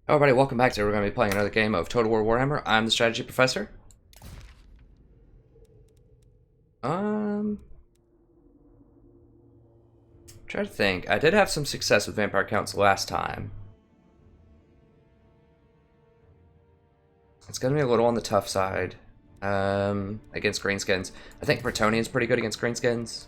Hello everybody, welcome back. Today we're going to be playing another game of Total War Warhammer. I'm the strategy professor. Try to think. I did have some success with vampire counts last time. It's going to be a little on the tough side against Greenskins. I think Bretonnian's pretty good against Greenskins.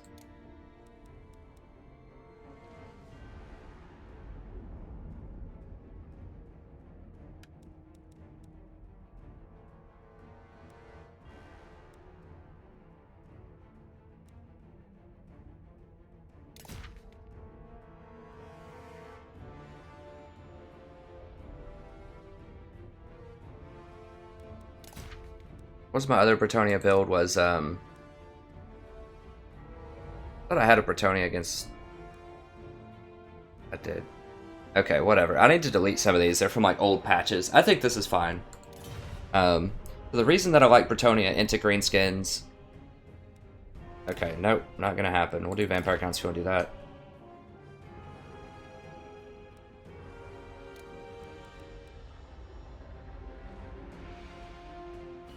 What's my other Bretonnia build was, I thought I had a Bretonnia against... I did. Okay, whatever. I need to delete some of these. They're from, like, old patches. I think this is fine. The reason that I like Bretonnia into Greenskins... Okay, nope, not gonna happen. We'll do vampire counts if you want to do that.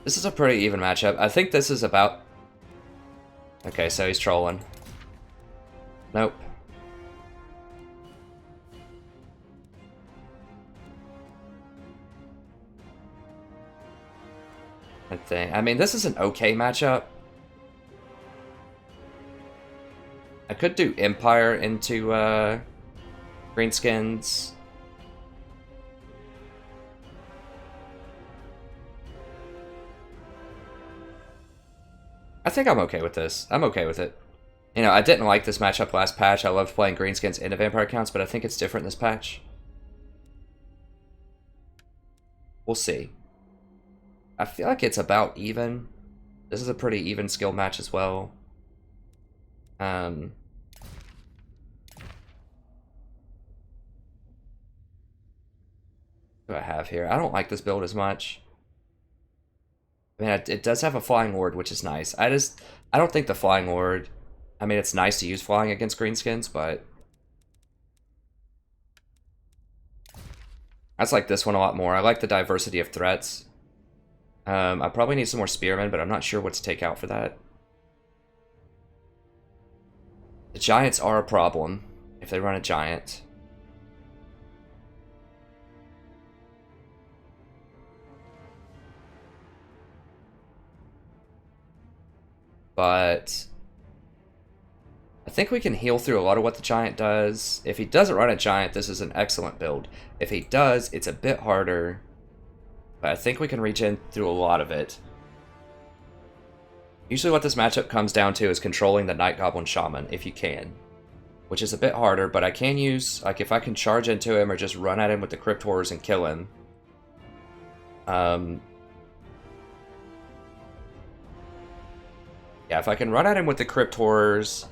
This is a pretty even matchup. I think this is about... Okay, so he's trolling. Nope. I mean, this is an okay matchup. I could do Empire into Greenskins. I think I'm okay with this. I'm okay with it. You know, I didn't like this matchup last patch. I loved playing Greenskins into Vampire counts, but I think it's different this patch. We'll see. I feel like it's about even. This is a pretty even skill match as well. What do I have here? I don't like this build as much. I mean, it does have a Flying Lord, which is nice. I don't think the Flying Lord... I mean, it's nice to use flying against Greenskins, but... I just like this one a lot more. I like the diversity of threats. I probably need some more Spearmen, but I'm not sure what to take out for that. The Giants are a problem, if they run a Giant. But I think we can heal through a lot of what the Giant does. If he doesn't run a Giant, this is an excellent build. If he does, it's a bit harder. But I think we can reach in through a lot of it. Usually what this matchup comes down to is controlling the Night Goblin Shaman, if you can. Which is a bit harder, but I can use... Like, if I can charge into him or just run at him with the Crypt Horrors and kill him. Yeah, if I can run at him with the Crypt Horrors,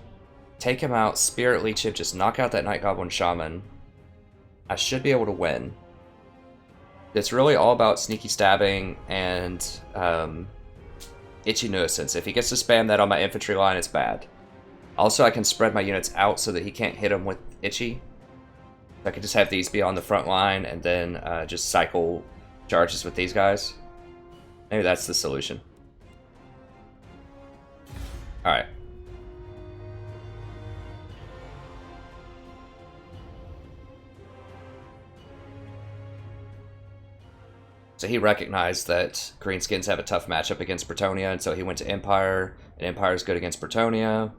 take him out, Spirit Leech him, just knock out that Night Goblin Shaman, I should be able to win. It's really all about sneaky stabbing and Itchy Nuisance. If he gets to spam that on my infantry line, it's bad. Also, I can spread my units out so that he can't hit him with Itchy. I can just have these be on the front line and then just cycle charges with these guys. Maybe that's the solution. Alright. So he recognized that Greenskins have a tough matchup against Bretonnia, and so he went to Empire, and Empire is good against Bretonnia.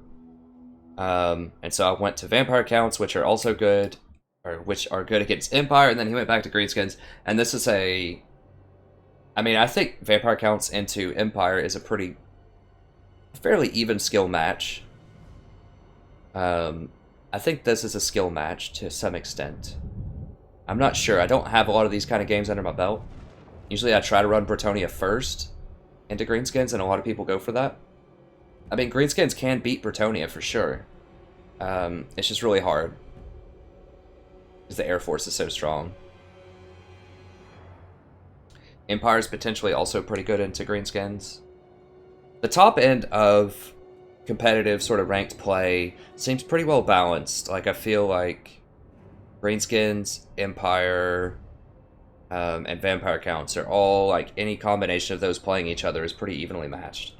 And so I went to Vampire counts, which are also good, or which are good against Empire, and then he went back to Greenskins. And this is a... I mean, I think Vampire counts into Empire is a fairly even skill match. I think this is a skill match to some extent. I'm not sure. I don't have a lot of these kind of games under my belt. Usually I try to run Bretonnia first into Greenskins, and a lot of people go for that. I mean, Greenskins can beat Bretonnia for sure. It's just really hard. Because the Air Force is so strong. Empire's potentially also pretty good into Greenskins. The top end of competitive sort of ranked play seems pretty well balanced. Like, I feel like Greenskins, Empire, and vampire counts are all like any combination of those playing each other is pretty evenly matched.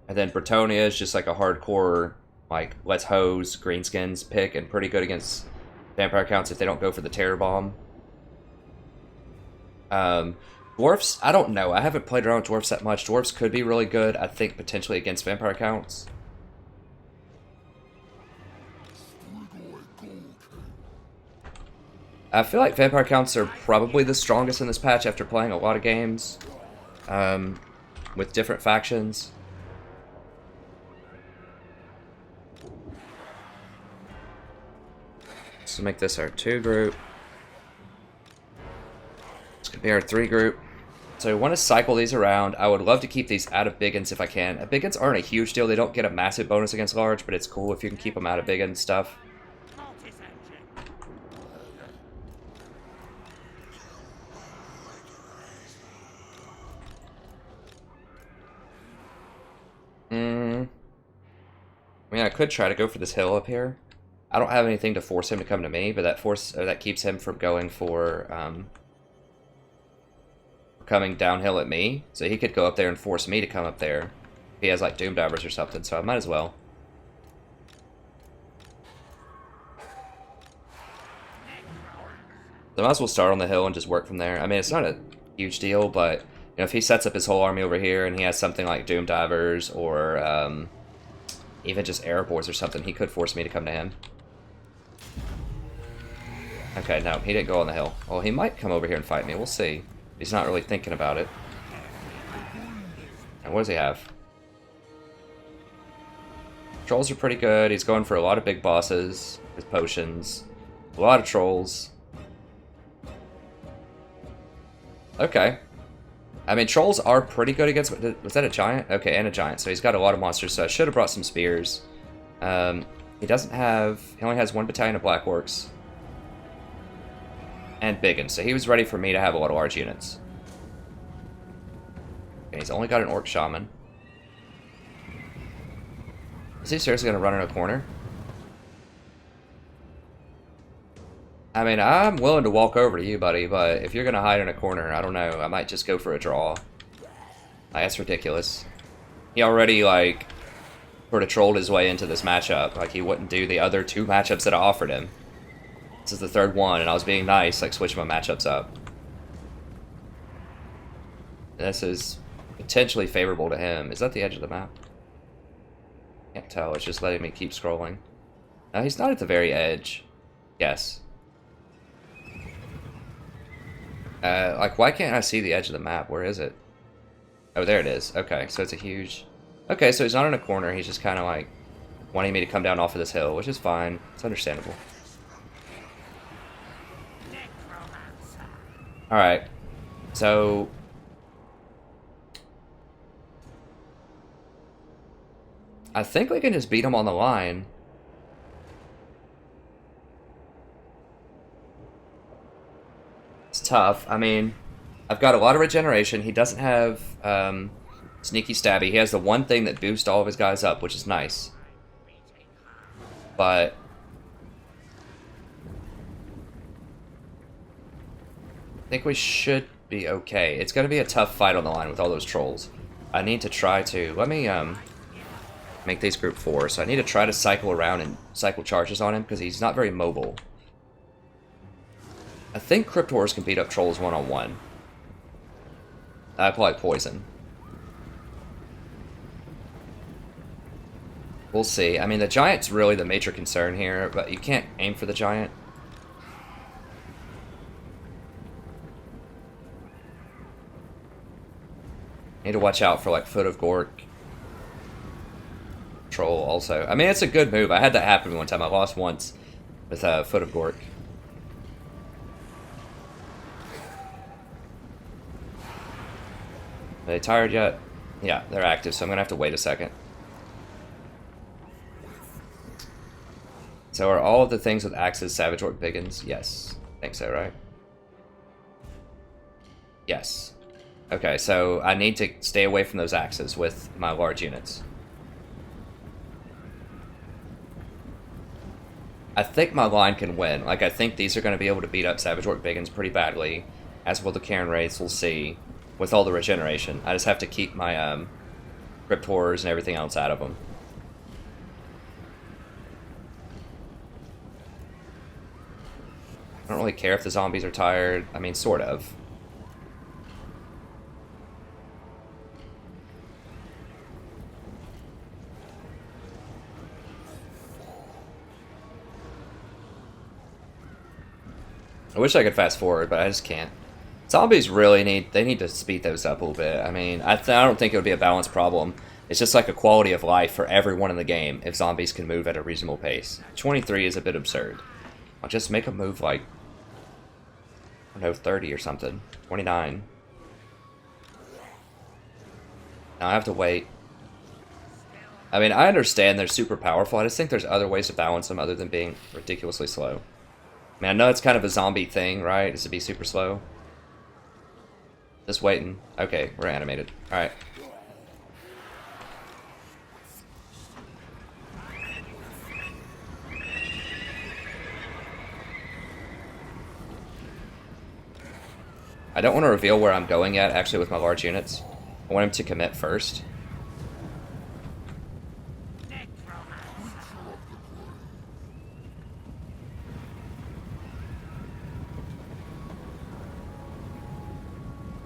And then Bretonia is just like a hardcore like let's hose Greenskins pick and pretty good against vampire counts if they don't go for the terror bomb. Dwarfs, I don't know. I haven't played around with dwarfs that much. Dwarfs could be really good, I think, potentially against vampire counts. I feel like vampire counts are probably the strongest in this patch after playing a lot of games with different factions. So make this our 2 group. This could be our 3 group. So I want to cycle these around. I would love to keep these out of biggins if I can. Biggins aren't a huge deal. They don't get a massive bonus against large, but it's cool if you can keep them out of biggin stuff. I mean, I could try to go for this hill up here. I don't have anything to force him to come to me, but that keeps him from going for coming downhill at me. So he could go up there and force me to come up there. He has like doom divers or something, so I might as well. So I might as well start on the hill and just work from there. I mean, it's not a huge deal, but you know, if he sets up his whole army over here and he has something like doom divers or even just airborns or something, he could force me to come to him. Okay, no, he didn't go on the hill. Well, he might come over here and fight me. We'll see. He's not really thinking about it. And what does he have? Trolls are pretty good. He's going for a lot of big bosses with potions. A lot of trolls. Okay. I mean, trolls are pretty good against... Was that a giant? Okay, and a giant. So he's got a lot of monsters, so I should have brought some spears. He doesn't have... He only has 1 battalion of black orcs. And biggins, so he was ready for me to have a lot of large units. And he's only got an orc shaman. Is he seriously going to run in a corner? I mean, I'm willing to walk over to you, buddy, but if you're going to hide in a corner, I don't know. I might just go for a draw. Like, that's ridiculous. He already, like, sort of trolled his way into this matchup. Like, he wouldn't do the other 2 matchups that I offered him. This is the 3rd one, and I was being nice, like, switching my matchups up. This is potentially favorable to him. Is that the edge of the map? Can't tell. It's just letting me keep scrolling. No, he's not at the very edge. Yes. Like, why can't I see the edge of the map? Where is it? Oh, there it is. Okay, so it's a huge... Okay, so he's not in a corner. He's just kind of, like, wanting me to come down off of this hill, which is fine. It's understandable. Alright. So... I think we can just beat him on the line. It's tough. I mean, I've got a lot of regeneration. He doesn't have sneaky stabby. He has the one thing that boosts all of his guys up, which is nice. But I think we should be okay. It's going to be a tough fight on the line with all those trolls. I need to try to... Let me make these group 4. So I need to try to cycle around and cycle charges on him because he's not very mobile. I think Cryptors can beat up trolls one-on-one. I apply poison. We'll see. I mean, the giant's really the major concern here, but you can't aim for the giant. Need to watch out for, like, Foot of Gork. Troll, also. I mean, it's a good move. I had that happen one time. I lost once with Foot of Gork. Are they tired yet? Yeah, they're active, so I'm going to have to wait a second. So are all of the things with axes Savage Orc Biggins? Yes. I think so, right? Yes. Okay, so I need to stay away from those axes with my large units. I think my line can win. Like, I think these are going to be able to beat up Savage Orc Biggins pretty badly. as will the Cairn Wraiths, we'll see, with all the regeneration. I just have to keep my Crypt Horrors and everything else out of them. I don't really care if the zombies are tired. I mean, sort of. I wish I could fast forward, but I just can't. Zombies really need to speed those up a little bit. I mean, I don't think it would be a balance problem. It's just like a quality of life for everyone in the game if zombies can move at a reasonable pace. 23 is a bit absurd. I'll just make them move like, I don't know, 30 or something. 29. Now I have to wait. I mean, I understand they're super powerful. I just think there's other ways to balance them other than being ridiculously slow. I mean, I know it's kind of a zombie thing, right? Is to be super slow. Just waiting. Okay, we're animated. Alright. I don't want to reveal where I'm going yet, actually, with my large units. I want him to commit first.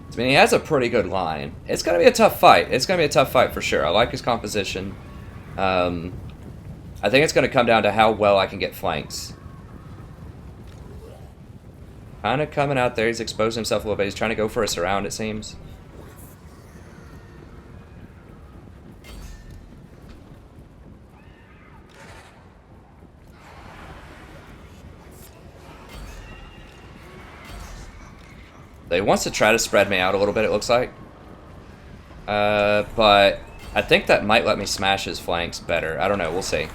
I mean, he has a pretty good line. It's going to be a tough fight. It's going to be a tough fight for sure. I like his composition. I think it's going to come down to how well I can get flanks. Kind of coming out there. He's exposing himself a little bit. He's trying to go for a surround, it seems. He wants to try to spread me out a little bit, it looks like. But I think that might let me smash his flanks better. I don't know, we'll see.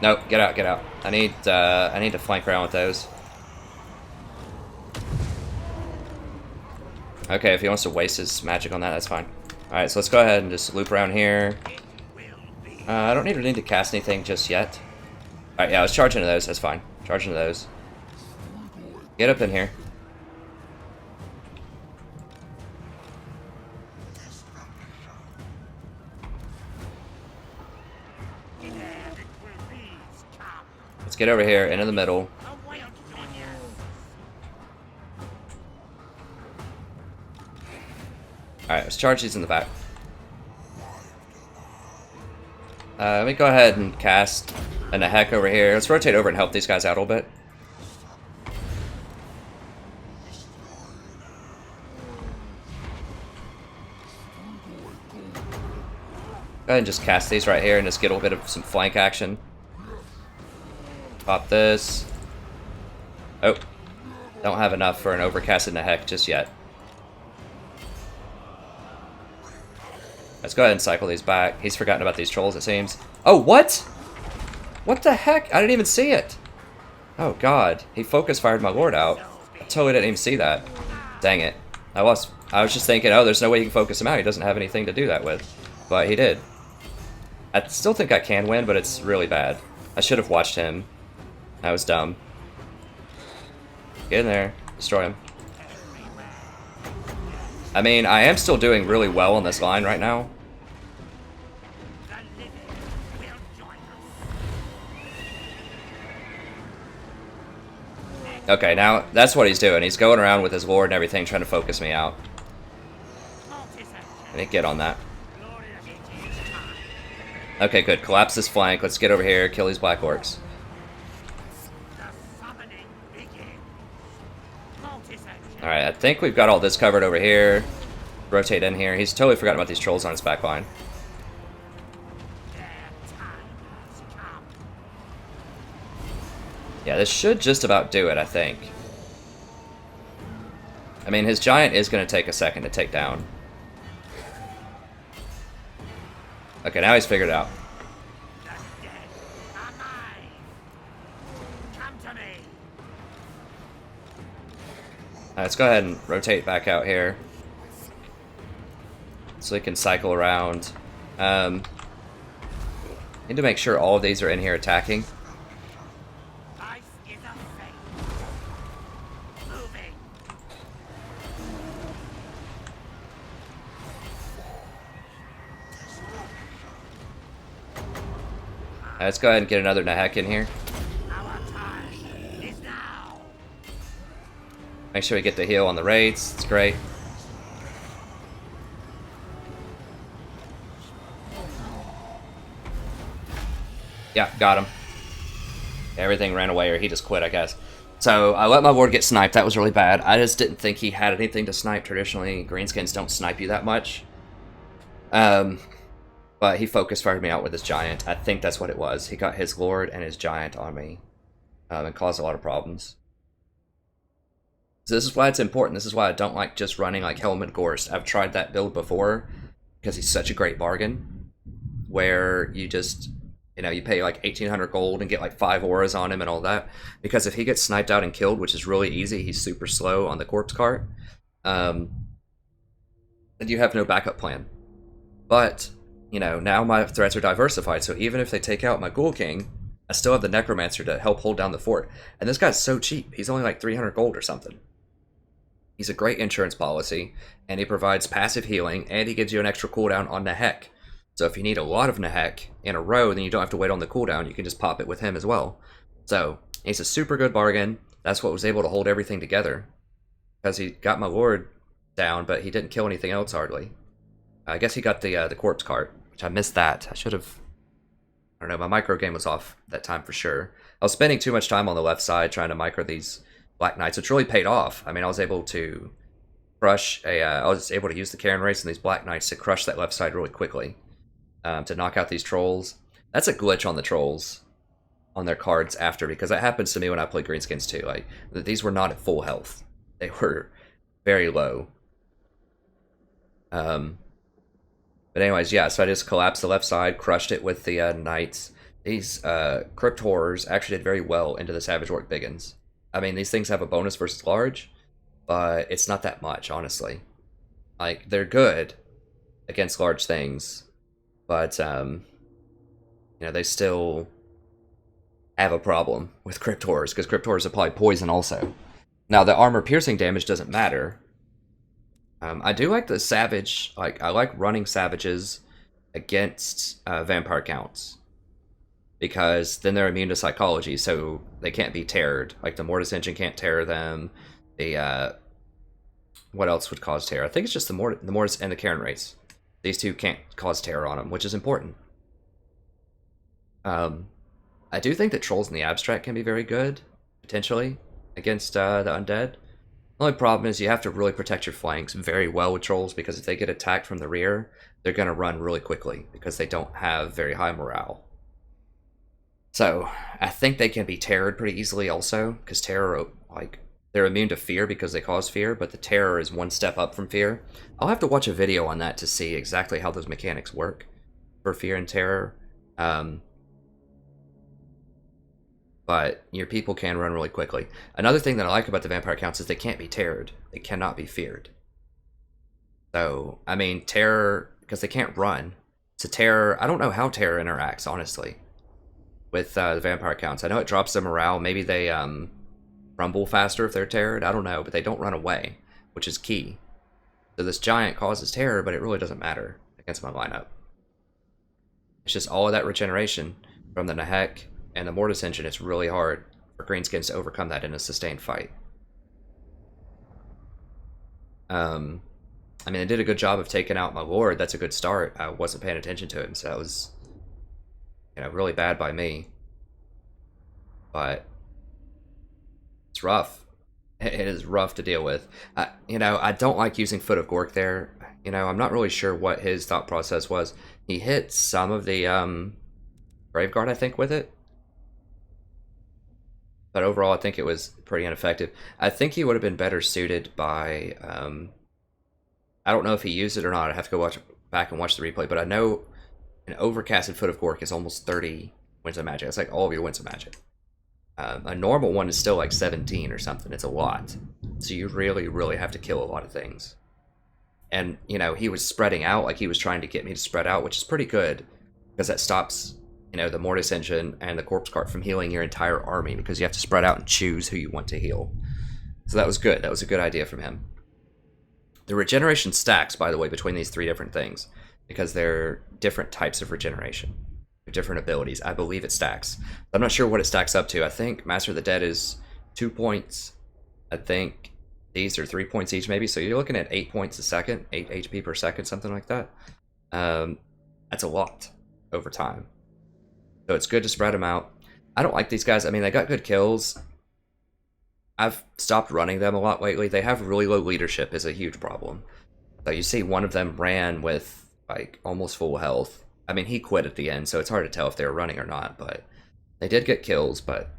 Nope, get out, get out. I need to flank around with those. Okay, if he wants to waste his magic on that, that's fine. Alright, so let's go ahead and just loop around here. I don't need to cast anything just yet. Alright, yeah, I was charging to those, that's fine. Charging to those. Get up in here. Let's get over here, into the middle. Alright, let's charge these in the back. Let me go ahead and cast a heck over here. Let's rotate over and help these guys out a little bit. Go ahead and just cast these right here and just get a little bit of some flank action. Pop this. Oh. Don't have enough for an overcasted Nahek just yet. Let's go ahead and cycle these back. He's forgotten about these trolls, it seems. Oh, what? What the heck? I didn't even see it. Oh, God. He focus fired my lord out. I totally didn't even see that. Dang it. I was just thinking, oh, there's no way you can focus him out. He doesn't have anything to do that with. But he did. I still think I can win, but it's really bad. I should have watched him. That was dumb. Get in there. Destroy him. I mean, I am still doing really well on this line right now. Okay, now that's what he's doing. He's going around with his lord and everything, trying to focus me out. I need to get on that. Okay, good. Collapse this flank. Let's get over here, kill these black orcs. Alright, I think we've got all this covered over here. Rotate in here. He's totally forgotten about these trolls on his back line. Yeah, this should just about do it, I think. I mean, his giant is going to take a second to take down. Okay, now he's figured it out. Let's go ahead and rotate back out here. so we can cycle around. Need to make sure all of these are in here attacking. Let's go ahead and get another Nahek in here. Make sure we get the heal on the raids. It's great. Yeah, got him. Everything ran away, or he just quit, I guess. So I let my ward get sniped. That was really bad. I just didn't think he had anything to snipe. Traditionally, Greenskins don't snipe you that much. But he focus fired me out with his giant. I think that's what it was. He got his lord and his giant on me, and caused a lot of problems. So this is why it's important. This is why I don't like just running like Helmet Gorst. I've tried that build before because he's such a great bargain, where you just, you know, you pay like 1,800 gold and get like 5 auras on him and all that. Because if he gets sniped out and killed, which is really easy, he's super slow on the corpse cart, then you have no backup plan. But, you know, now my threats are diversified, so even if they take out my Ghoul King, I still have the Necromancer to help hold down the fort. And this guy's so cheap. He's only like 300 gold or something. He's a great insurance policy, and he provides passive healing, and he gives you an extra cooldown on Nahek. So if you need a lot of Nahek in a row, then you don't have to wait on the cooldown. You can just pop it with him as well. So he's a super good bargain. That's what was able to hold everything together. Because he got my lord down, but he didn't kill anything else hardly. I guess he got the corpse cart, which I missed that. I should have... I don't know, my micro game was off that time for sure. I was spending too much time on the left side trying to micro these Black Knights, which really paid off. I mean, I was able to crush I was able to use the Karen race and these Black Knights to crush that left side really quickly. To knock out these trolls. That's a glitch on the trolls, on their cards after, because that happens to me when I play Greenskins too. Like, these were not at full health. They were very low. But anyways, yeah, so I just collapsed the left side, crushed it with the Knights. These Crypt Horrors actually did very well into the Savage Orc Biggins. I mean, these things have a bonus versus large, but it's not that much, honestly. Like, they're good against large things, but, you know, they still have a problem with Crypt Horrors, because Crypt Horrors apply poison also. Now, the armor-piercing damage doesn't matter. I do like the Savage, like, I like running Savages against Vampire Counts, because then they're immune to psychology, so they can't be terrored. Like, the Mortis Engine can't terror them. The, what else would cause terror? I think it's just the Mortis and the Karen race. These two can't cause terror on them, which is important. I do think that Trolls in the Abstract can be very good, potentially, against the Undead. The only problem is you have to really protect your flanks very well with Trolls, because if they get attacked from the rear, they're going to run really quickly, because they don't have very high morale. So, I think they can be terrored pretty easily also, because terror, like, they're immune to fear because they cause fear, but the terror is one step up from fear. I'll have to watch a video on that to see exactly how those mechanics work for fear and terror. But your people can run really quickly. Another thing that I like about the Vampire Counts is they can't be terrored. They cannot be feared. So, I mean, terror, because they can't run. So terror, I don't know how terror interacts, honestly, with the Vampire Counts. I know it drops their morale. Maybe they rumble faster if they're terrored. I don't know, but they don't run away, which is key. So this giant causes terror, but it really doesn't matter against my lineup. It's just all of that regeneration from the Nahek and the Mortis Engine. It's really hard for Greenskins to overcome that in a sustained fight. I mean, I did a good job of taking out my Lord. That's a good start. I wasn't paying attention to him, so that was, you know, really bad by me. But it's rough. It is rough to deal with. You know, I don't like using Foot of Gork there. You know, I'm not really sure what his thought process was. He hit some of the Graveguard, I think, with it. But overall, I think it was pretty ineffective. I think he would have been better suited by... I don't know if he used it or not. I have to go back and watch the replay. But I know an overcasted Foot of Gork is almost 30 wins of magic. That's like all of your wins of magic. A normal one is still like 17 or something. It's a lot. So you really, really have to kill a lot of things. And, you know, he was spreading out, like he was trying to get me to spread out, which is pretty good, because that stops, you know, the Mortis Engine and the Corpse Cart from healing your entire army, because you have to spread out and choose who you want to heal. So that was good. That was a good idea from him. The regeneration stacks, by the way, between these three different things, because they're different types of regeneration, different abilities. I believe it stacks. I'm not sure what it stacks up to. I think Master of the Dead is 2 points. I think these are 3 points each, maybe. So you're looking at 8 points a second, 8 HP per second, something like that. That's a lot over time. So it's good to spread them out. I don't like these guys. I mean, they got good kills. I've stopped running them a lot lately. They have really low leadership, is a huge problem. So you see one of them ran with like almost full health. I mean, he quit at the end, so it's hard to tell if they were running or not, but they did get kills, but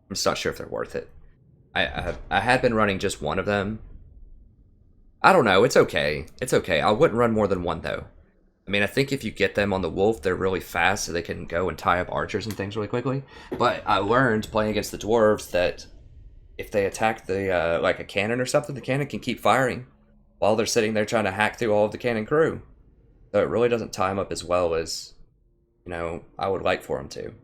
I'm just not sure if they're worth it. I had been running just one of them. I don't know, it's okay. It's okay. I wouldn't run more than one, though. I mean, I think if you get them on the wolf, they're really fast, so they can go and tie up archers and things really quickly. But I learned playing against the dwarves that if they attack the like a cannon or something, the cannon can keep firing while they're sitting there trying to hack through all of the cannon crew. So it really doesn't tie them up as well as, you know, I would like for them to.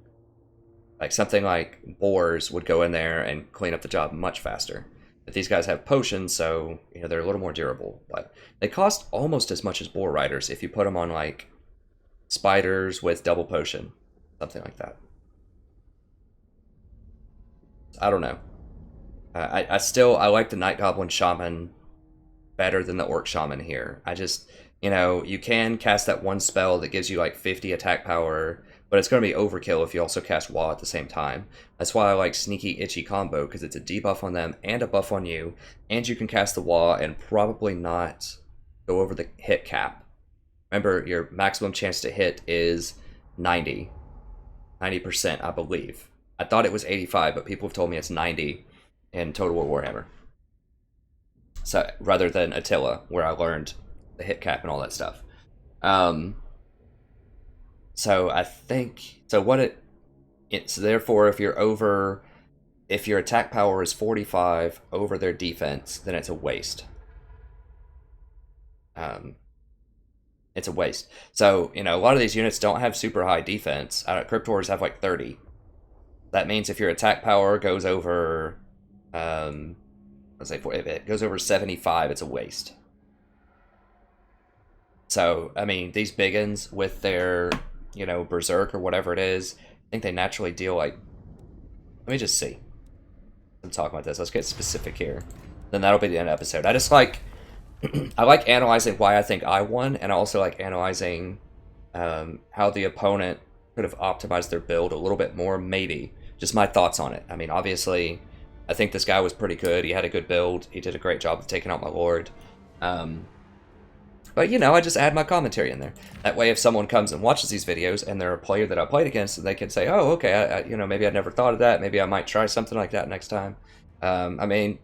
Like something like boars would go in there and clean up the job much faster. But these guys have potions, so, you know, they're a little more durable. But they cost almost as much as boar riders if you put them on, like, spiders with double potion. Something like that. I don't know. I like the Night Goblin Shaman better than the Orc Shaman here. I just, you know, you can cast that one spell that gives you, like, 50 attack power, but it's going to be overkill if you also cast Wall at the same time. That's why I like Sneaky Itchy combo, because it's a debuff on them and a buff on you, and you can cast the Wall and probably not go over the hit cap. Remember, your maximum chance to hit is 90%, I believe. I thought it was 85, but people have told me it's 90 in Total War Warhammer. So rather than Attila, where I learned the hit cap and all that stuff. So I think, so what it's therefore if your attack power is 45 over their defense, then it's a waste. It's a waste. So, you know, a lot of these units don't have super high defense. Cryptors have like 30. That means if your attack power goes over, let's say if it goes over 75, it's a waste. So, I mean, these biggins with their, you know, berserk or whatever it is, I think they naturally deal like, let me just see. I'm talking about this. Let's get specific here. Then that'll be the end of the episode. I just like, I like analyzing why I think I won, and I also like analyzing how the opponent could have optimized their build a little bit more, maybe. Just my thoughts on it. I mean, obviously, I think this guy was pretty good. He had a good build. He did a great job of taking out my lord. But, you know, I just add my commentary in there. That way, if someone comes and watches these videos and they're a player that I played against, they can say, oh, okay, you know, maybe I never thought of that. Maybe I might try something like that next time. I mean,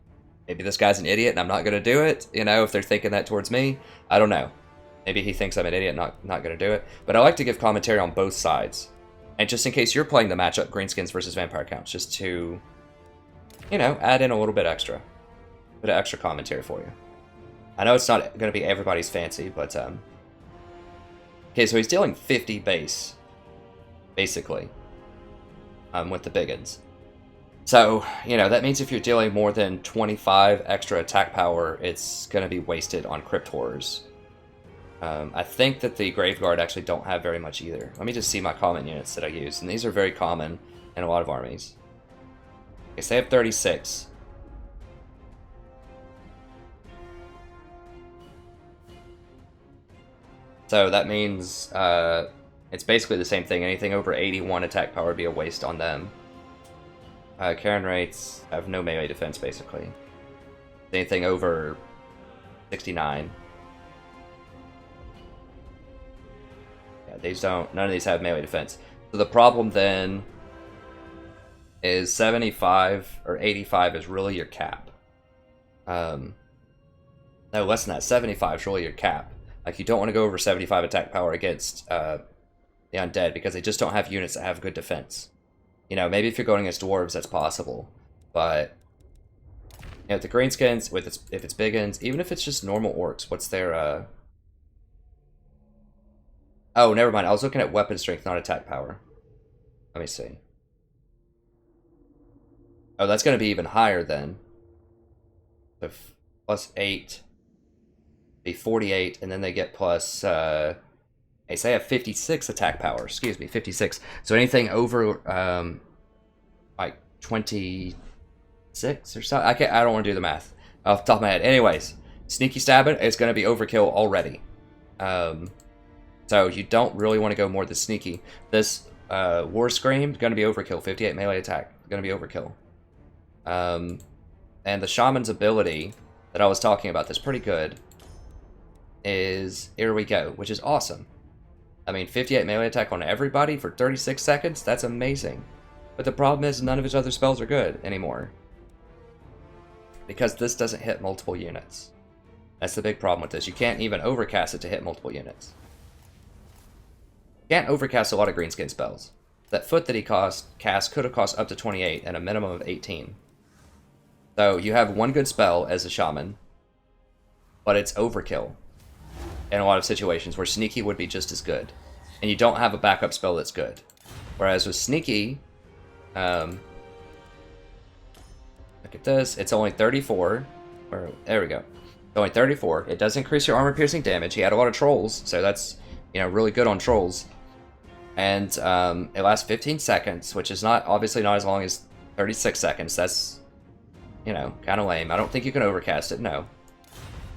maybe this guy's an idiot and I'm not going to do it, you know, if they're thinking that towards me. I don't know. Maybe he thinks I'm an idiot, not going to do it. But I like to give commentary on both sides. And just in case you're playing the matchup, Greenskins versus Vampire Counts, just to, you know, add in a little bit extra. Bit of extra commentary for you. I know it's not going to be everybody's fancy, but, okay, so he's dealing 50 base, basically, with the biggins. So, you know, that means if you're dealing more than 25 extra attack power, it's going to be wasted on Crypt Horrors. I think that the Graveguard actually don't have very much either. Let me just see my common units that I use, and these are very common in a lot of armies. Okay, so they have 36. So that means it's basically the same thing. Anything over 81 attack power would be a waste on them. Karen rates have no melee defense, basically. Anything over 69. Yeah, these don't. None of these have melee defense. So the problem then is 75 or 85 is really your cap. No, less than that. 75 is really your cap. Like, you don't want to go over 75 attack power against the undead because they just don't have units that have good defense. You know, maybe if you're going against dwarves, that's possible. But You know, the Greenskins, if it's Biggins, even if it's just normal orcs, what's their, Oh, never mind. I was looking at weapon strength, not attack power. Let me see. Oh, that's going to be even higher then. So plus 8, be 48, and then they get plus, they say I have 56 attack power. Excuse me, 56. So anything over, like 26 or something. I don't want to do the math off the top of my head. Anyways, sneaky stabbing is going to be overkill already. So you don't really want to go more than sneaky. This War Scream is going to be overkill. 58 melee attack, going to be overkill. And the Shaman's ability that I was talking about that's pretty good is Here We Go, which is awesome. I mean, 58 melee attack on everybody for 36 seconds? That's amazing. But the problem is none of his other spells are good anymore. Because this doesn't hit multiple units. That's the big problem with this. You can't even overcast it to hit multiple units. You can't overcast a lot of Greenskin spells. That foot that he cast could have cost up to 28 and a minimum of 18. So you have one good spell as a shaman, but it's overkill in a lot of situations where sneaky would be just as good. And you don't have a backup spell that's good. Whereas with sneaky, look at this, it's only 34. There we go. It's only 34. It does increase your armor piercing damage. He had a lot of trolls, so that's, you know, really good on trolls. And it lasts 15 seconds, which is obviously not as long as 36 seconds. That's, you know, kind of lame. I don't think you can overcast it, no.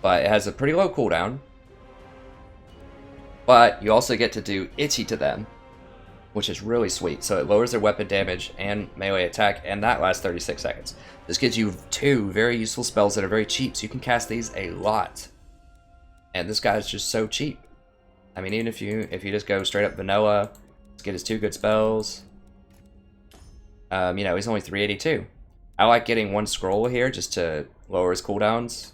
But it has a pretty low cooldown. But you also get to do Itchy to them, which is really sweet. So it lowers their weapon damage and melee attack, and that lasts 36 seconds. This gives you 2 very useful spells that are very cheap, so you can cast these a lot. And this guy's just so cheap. I mean, even if you just go straight up vanilla, let's get his 2 good spells. You know, he's only 382. I like getting 1 scroll here just to lower his cooldowns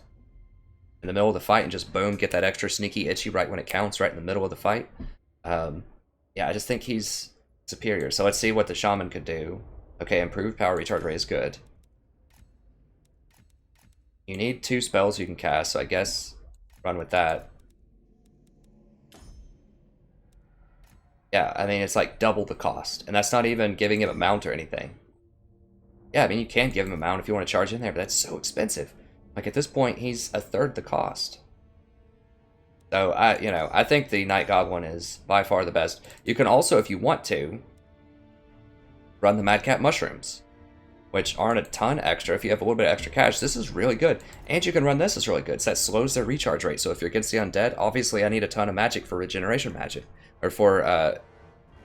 in the middle of the fight and just boom, get that extra sneaky itchy right when it counts, right in the middle of the fight. Yeah, I just think he's superior. So let's see what the shaman could do. Okay, improved power recharge rate is good. You need 2 spells you can cast, so I guess run with that. Yeah, I mean, it's like double the cost. And that's not even giving him a mount or anything. Yeah, I mean, you can give him a mount if you want to charge in there, but that's so expensive. Like, at this point, he's a third the cost. So, I think the Night Goblin is by far the best. You can also, if you want to, run the Madcap Mushrooms, which aren't a ton extra. If you have a little bit of extra cash, this is really good. And you can run this, it's really good. So that slows their recharge rate. So if you're against the undead, obviously I need a ton of magic for regeneration magic. Or for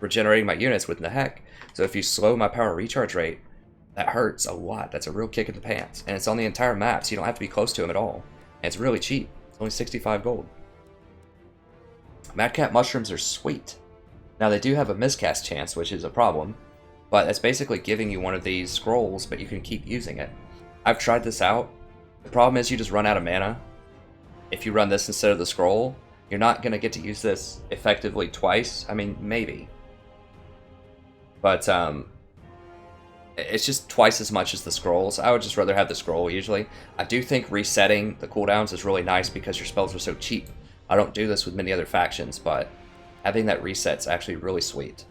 regenerating my units with Nehek. So if you slow my power recharge rate, that hurts a lot. That's a real kick in the pants. And it's on the entire map, so you don't have to be close to him at all. And it's really cheap. It's only 65 gold. Madcap Mushrooms are sweet. Now they do have a miscast chance, which is a problem. But that's basically giving you one of these scrolls, but you can keep using it. I've tried this out. The problem is you just run out of mana. If you run this instead of the scroll, you're not going to get to use this effectively twice. I mean, maybe. But, it's just twice as much as the scrolls. I would just rather have the scroll, usually. I do think resetting the cooldowns is really nice because your spells are so cheap. I don't do this with many other factions, but having that reset's actually really sweet.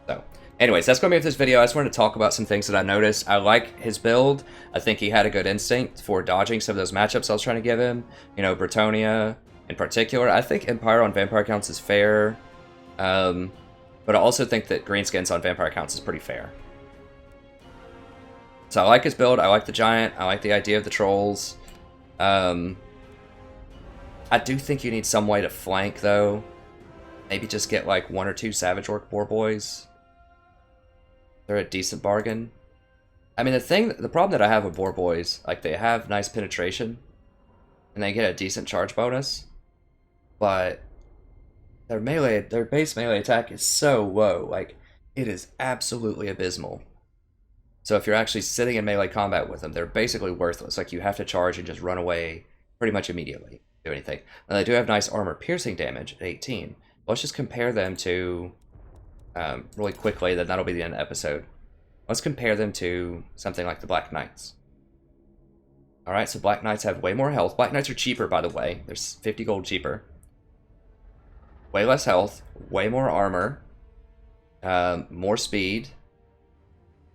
So, anyways, that's going to be it for this video. I just wanted to talk about some things that I noticed. I like his build. I think he had a good instinct for dodging some of those matchups I was trying to give him. You know, Bretonia in particular. I think Empire on Vampire counts is fair. But I also think that Greenskins on Vampire counts is pretty fair. So I like his build. I like the Giant. I like the idea of the Trolls. I do think you need some way to flank, though. Maybe just get like 1 or 2 Savage Orc Boar Boys. They're a decent bargain. I mean, the problem that I have with Boar Boys, like, they have nice penetration. And they get a decent charge bonus. But their base melee attack is so low. Like, it is absolutely abysmal. So if you're actually sitting in melee combat with them, they're basically worthless. Like, you have to charge and just run away pretty much immediately. Do anything. And they do have nice armor piercing damage at 18. Let's just compare them to, really quickly, then that'll be the end of the episode. let's compare them to something like the Black Knights. Alright, so Black Knights have way more health. Black Knights are cheaper, by the way. They're 50 gold cheaper. Way less health, way more armor, more speed,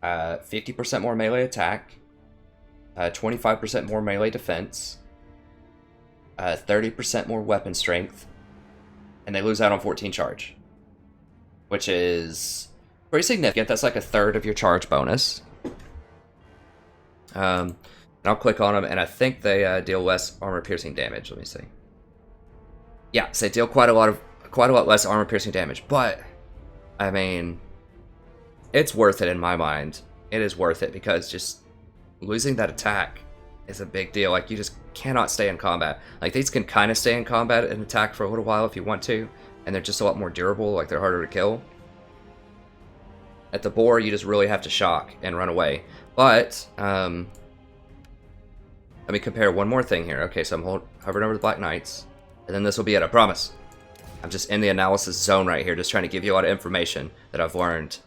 50% more melee attack, 25% more melee defense, 30% more weapon strength, and they lose out on 14 charge, which is pretty significant. That's like a third of your charge bonus. And I'll click on them, and I think they deal less armor-piercing damage. Let me see. Yeah, so they deal quite a lot less armor-piercing damage, but I mean, it's worth it in my mind. It is worth it because just losing that attack is a big deal. Like, you just cannot stay in combat. Like, these can kind of stay in combat and attack for a little while if you want to, and they're just a lot more durable. Like, they're harder to kill. At the boar, you just really have to shock and run away. But let me compare one more thing here. Okay, so I'm hovering over the Black Knights, and then this will be it, I promise. I'm just in the analysis zone right here, just trying to give you a lot of information that I've learned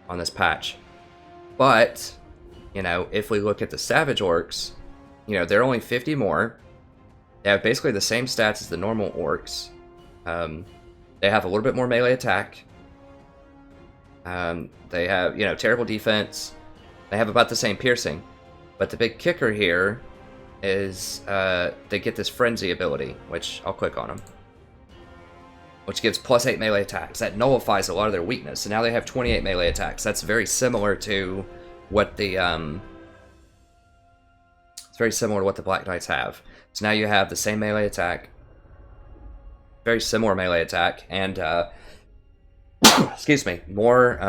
on this patch. But, you know, if we look at the Savage Orcs, you know, they're only 50 more. They have basically the same stats as the normal Orcs. They have a little bit more melee attack. They have, you know, terrible defense. They have about the same piercing. But the big kicker here is they get this Frenzy ability, which I'll click on them, which gives +8 melee attacks. That nullifies a lot of their weakness. So now they have 28 melee attacks. That's very similar to what the it's very similar to what the Black Knights have. So now you have the same melee attack, very similar melee attack, and excuse me, more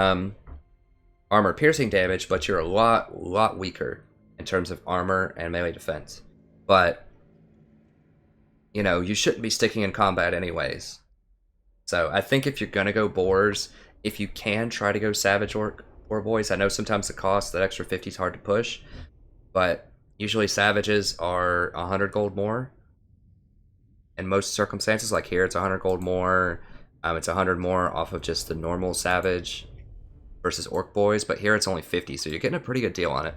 armor piercing damage, but you're a lot weaker in terms of armor and melee defense. But you know, you shouldn't be sticking in combat anyways. So I think if you're gonna go boars, if you can, try to go Savage Orc or boys. I know sometimes the cost, that extra 50 is hard to push, but usually Savages are 100 gold more. In most circumstances, like here, it's 100 gold more. It's 100 more off of just the normal Savage versus Orc boys, but here it's only 50, so you're getting a pretty good deal on it.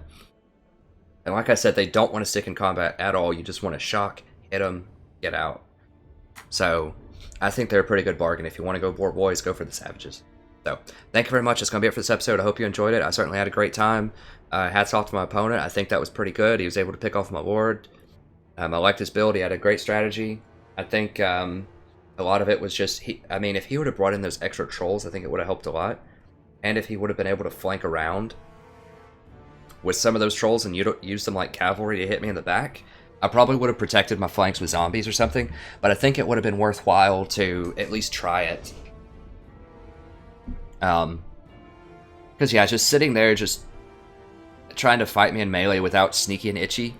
And like I said, they don't want to stick in combat at all. You just want to shock, hit them, get out. So I think they're a pretty good bargain. If you want to go boar boys, go for the Savages. So, thank you very much. That's going to be it for this episode. I hope you enjoyed it. I certainly had a great time. Hats off to my opponent. I think that was pretty good. He was able to pick off my board. I liked his build. He had a great strategy. I think a lot of it was just, I mean, if he would have brought in those extra trolls, I think it would have helped a lot. And if he would have been able to flank around with some of those trolls and use them like cavalry to hit me in the back, I probably would have protected my flanks with zombies or something. But I think it would have been worthwhile to at least try it. Because yeah, just sitting there, just trying to fight me in melee without Sneaky and Itchy,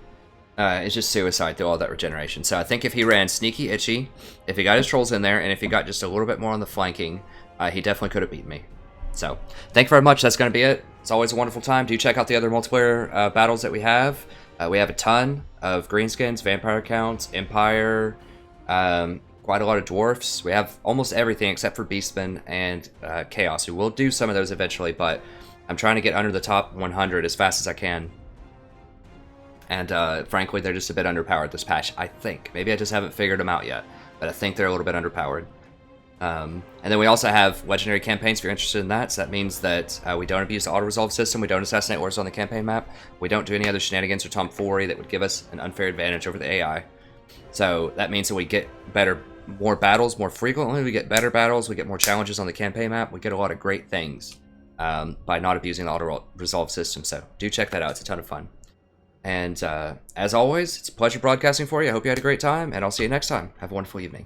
is just suicide through all that regeneration. So I think if he ran Sneaky, Itchy, if he got his trolls in there, and if he got just a little bit more on the flanking, he definitely could have beaten me. So, thank you very much. That's going to be it. It's always a wonderful time. Do check out the other multiplayer battles that we have. We have a ton of Greenskins, Vampire accounts, Empire, quite a lot of Dwarfs. We have almost everything except for Beastmen and Chaos. We will do some of those eventually, but I'm trying to get under the top 100 as fast as I can. And frankly, they're just a bit underpowered this patch, I think. Maybe I just haven't figured them out yet, but I think they're a little bit underpowered. And then we also have legendary campaigns if you're interested in that. So that means that we don't abuse the auto-resolve system, we don't assassinate orders on the campaign map, we don't do any other shenanigans or tomfoolery that would give us an unfair advantage over the AI. So that means that we get more battles more frequently, we get better battles, we get more challenges on the campaign map, we get a lot of great things by not abusing the auto-resolve system. So do check that out, it's a ton of fun. And as always, it's a pleasure broadcasting for you. I hope you had a great time, and I'll see you next time. Have a wonderful evening.